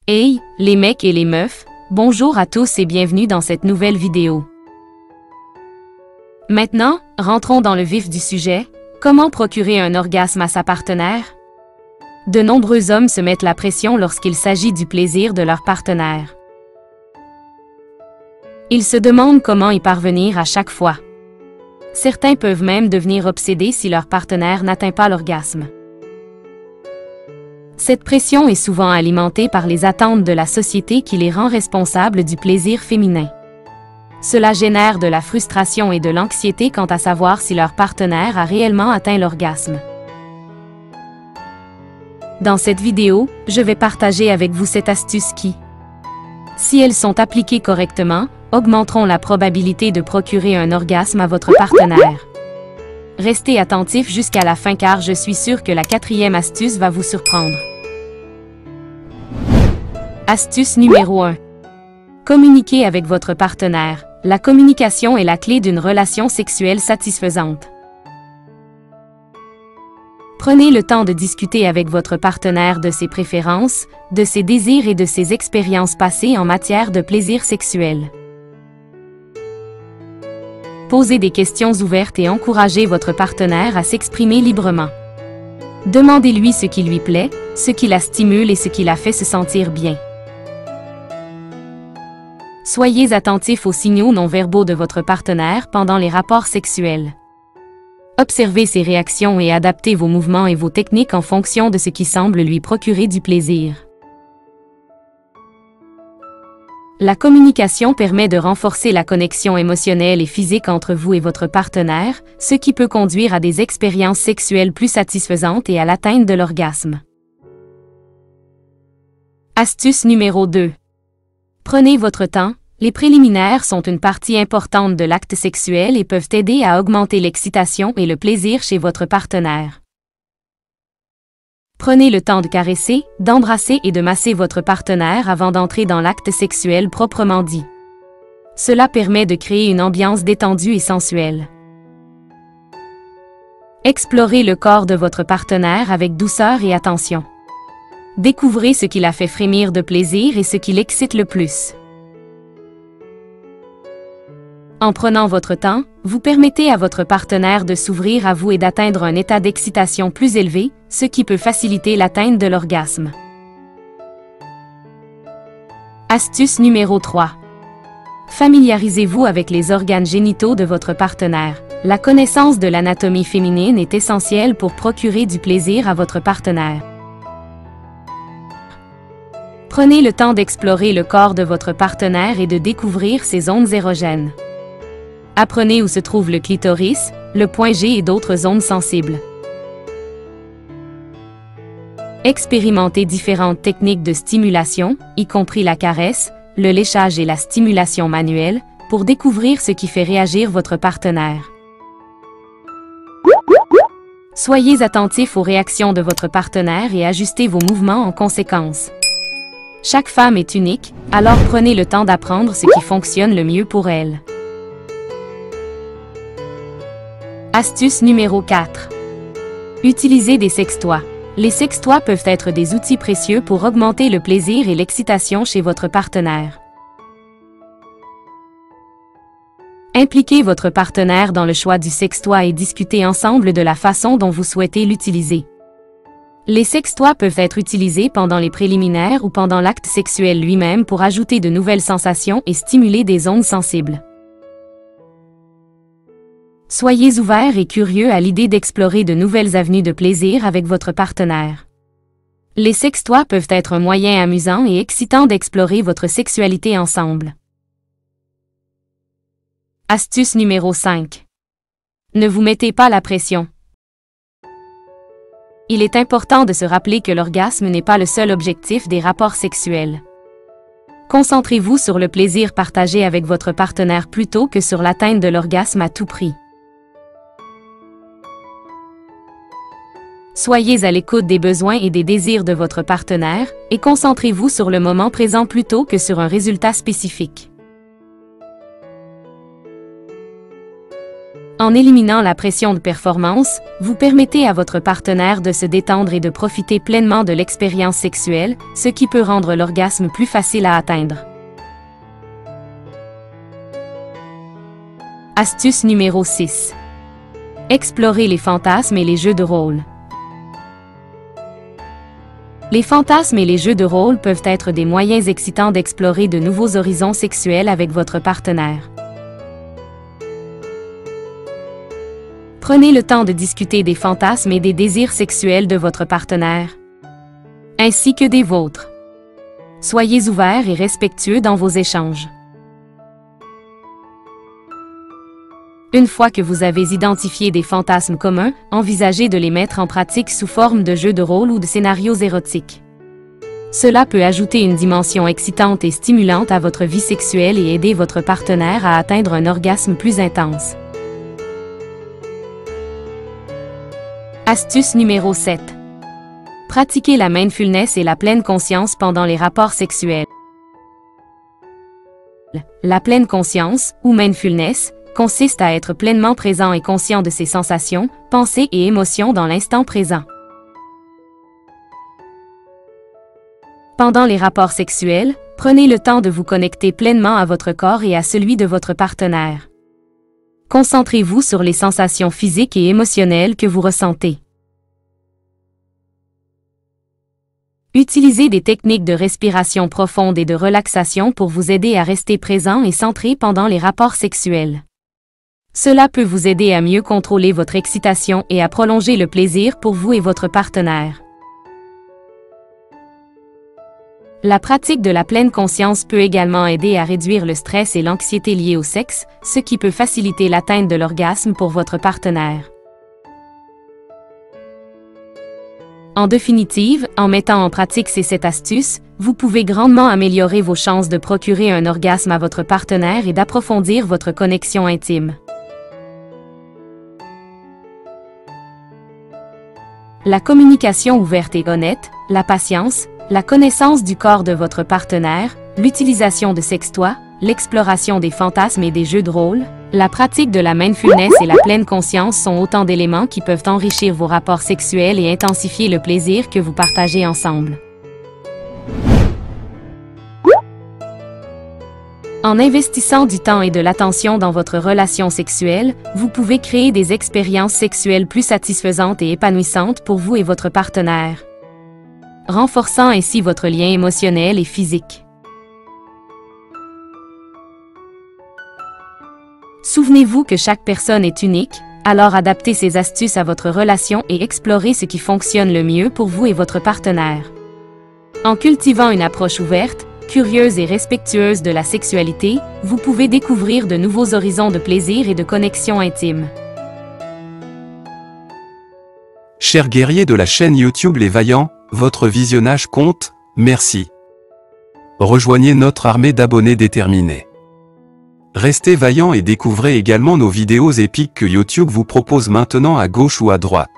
Hey, les mecs et les meufs, bonjour à tous et bienvenue dans cette nouvelle vidéo. Maintenant, rentrons dans le vif du sujet, comment procurer un orgasme à sa partenaire? De nombreux hommes se mettent la pression lorsqu'il s'agit du plaisir de leur partenaire. Ils se demandent comment y parvenir à chaque fois. Certains peuvent même devenir obsédés si leur partenaire n'atteint pas l'orgasme. Cette pression est souvent alimentée par les attentes de la société qui les rend responsables du plaisir féminin. Cela génère de la frustration et de l'anxiété quant à savoir si leur partenaire a réellement atteint l'orgasme. Dans cette vidéo, je vais partager avec vous cette astuce qui, si elles sont appliquées correctement, augmenteront la probabilité de procurer un orgasme à votre partenaire. Restez attentifs jusqu'à la fin car je suis sûre que la 4e astuce va vous surprendre. Astuce numéro 1. Communiquez avec votre partenaire. La communication est la clé d'une relation sexuelle satisfaisante. Prenez le temps de discuter avec votre partenaire de ses préférences, de ses désirs et de ses expériences passées en matière de plaisir sexuel. Posez des questions ouvertes et encouragez votre partenaire à s'exprimer librement. Demandez-lui ce qui lui plaît, ce qui la stimule et ce qui la fait se sentir bien. Soyez attentif aux signaux non-verbaux de votre partenaire pendant les rapports sexuels. Observez ses réactions et adaptez vos mouvements et vos techniques en fonction de ce qui semble lui procurer du plaisir. La communication permet de renforcer la connexion émotionnelle et physique entre vous et votre partenaire, ce qui peut conduire à des expériences sexuelles plus satisfaisantes et à l'atteinte de l'orgasme. Astuce numéro 2. Prenez votre temps. Les préliminaires sont une partie importante de l'acte sexuel et peuvent aider à augmenter l'excitation et le plaisir chez votre partenaire. Prenez le temps de caresser, d'embrasser et de masser votre partenaire avant d'entrer dans l'acte sexuel proprement dit. Cela permet de créer une ambiance détendue et sensuelle. Explorez le corps de votre partenaire avec douceur et attention. Découvrez ce qui la fait frémir de plaisir et ce qui l'excite le plus. En prenant votre temps, vous permettez à votre partenaire de s'ouvrir à vous et d'atteindre un état d'excitation plus élevé, ce qui peut faciliter l'atteinte de l'orgasme. Astuce numéro 3. Familiarisez-vous avec les organes génitaux de votre partenaire. La connaissance de l'anatomie féminine est essentielle pour procurer du plaisir à votre partenaire. Prenez le temps d'explorer le corps de votre partenaire et de découvrir ses zones érogènes. Apprenez où se trouve le clitoris, le point G et d'autres zones sensibles. Expérimentez différentes techniques de stimulation, y compris la caresse, le léchage et la stimulation manuelle, pour découvrir ce qui fait réagir votre partenaire. Soyez attentif aux réactions de votre partenaire et ajustez vos mouvements en conséquence. Chaque femme est unique, alors prenez le temps d'apprendre ce qui fonctionne le mieux pour elle. Astuce numéro 4. Utilisez des sextoys. Les sextoys peuvent être des outils précieux pour augmenter le plaisir et l'excitation chez votre partenaire. Impliquez votre partenaire dans le choix du sextoy et discutez ensemble de la façon dont vous souhaitez l'utiliser. Les sextoys peuvent être utilisés pendant les préliminaires ou pendant l'acte sexuel lui-même pour ajouter de nouvelles sensations et stimuler des zones sensibles. Soyez ouverts et curieux à l'idée d'explorer de nouvelles avenues de plaisir avec votre partenaire. Les sextoys peuvent être un moyen amusant et excitant d'explorer votre sexualité ensemble. Astuce numéro 5. Ne vous mettez pas la pression. Il est important de se rappeler que l'orgasme n'est pas le seul objectif des rapports sexuels. Concentrez-vous sur le plaisir partagé avec votre partenaire plutôt que sur l'atteinte de l'orgasme à tout prix. Soyez à l'écoute des besoins et des désirs de votre partenaire et concentrez-vous sur le moment présent plutôt que sur un résultat spécifique. En éliminant la pression de performance, vous permettez à votre partenaire de se détendre et de profiter pleinement de l'expérience sexuelle, ce qui peut rendre l'orgasme plus facile à atteindre. Astuce numéro 6. Explorez les fantasmes et les jeux de rôle. Les fantasmes et les jeux de rôle peuvent être des moyens excitants d'explorer de nouveaux horizons sexuels avec votre partenaire. Prenez le temps de discuter des fantasmes et des désirs sexuels de votre partenaire, ainsi que des vôtres. Soyez ouverts et respectueux dans vos échanges. Une fois que vous avez identifié des fantasmes communs, envisagez de les mettre en pratique sous forme de jeux de rôle ou de scénarios érotiques. Cela peut ajouter une dimension excitante et stimulante à votre vie sexuelle et aider votre partenaire à atteindre un orgasme plus intense. Astuce numéro 7. Pratiquez la mindfulness et la pleine conscience pendant les rapports sexuels. La pleine conscience, ou mindfulness, consiste à être pleinement présent et conscient de ses sensations, pensées et émotions dans l'instant présent. Pendant les rapports sexuels, prenez le temps de vous connecter pleinement à votre corps et à celui de votre partenaire. Concentrez-vous sur les sensations physiques et émotionnelles que vous ressentez. Utilisez des techniques de respiration profonde et de relaxation pour vous aider à rester présent et centré pendant les rapports sexuels. Cela peut vous aider à mieux contrôler votre excitation et à prolonger le plaisir pour vous et votre partenaire. La pratique de la pleine conscience peut également aider à réduire le stress et l'anxiété liés au sexe, ce qui peut faciliter l'atteinte de l'orgasme pour votre partenaire. En définitive, en mettant en pratique ces 7 astuces, vous pouvez grandement améliorer vos chances de procurer un orgasme à votre partenaire et d'approfondir votre connexion intime. La communication ouverte et honnête, la patience, la connaissance du corps de votre partenaire, l'utilisation de sextoys, l'exploration des fantasmes et des jeux de rôle, la pratique de la mindfulness et la pleine conscience sont autant d'éléments qui peuvent enrichir vos rapports sexuels et intensifier le plaisir que vous partagez ensemble. En investissant du temps et de l'attention dans votre relation sexuelle, vous pouvez créer des expériences sexuelles plus satisfaisantes et épanouissantes pour vous et votre partenaire, renforçant ainsi votre lien émotionnel et physique. Souvenez-vous que chaque personne est unique, alors adaptez ces astuces à votre relation et explorez ce qui fonctionne le mieux pour vous et votre partenaire. En cultivant une approche ouverte, curieuse et respectueuse de la sexualité, vous pouvez découvrir de nouveaux horizons de plaisir et de connexion intime. Chers guerriers de la chaîne YouTube Les Vaillants, votre visionnage compte, merci. Rejoignez notre armée d'abonnés déterminés. Restez vaillants et découvrez également nos vidéos épiques que YouTube vous propose maintenant à gauche ou à droite.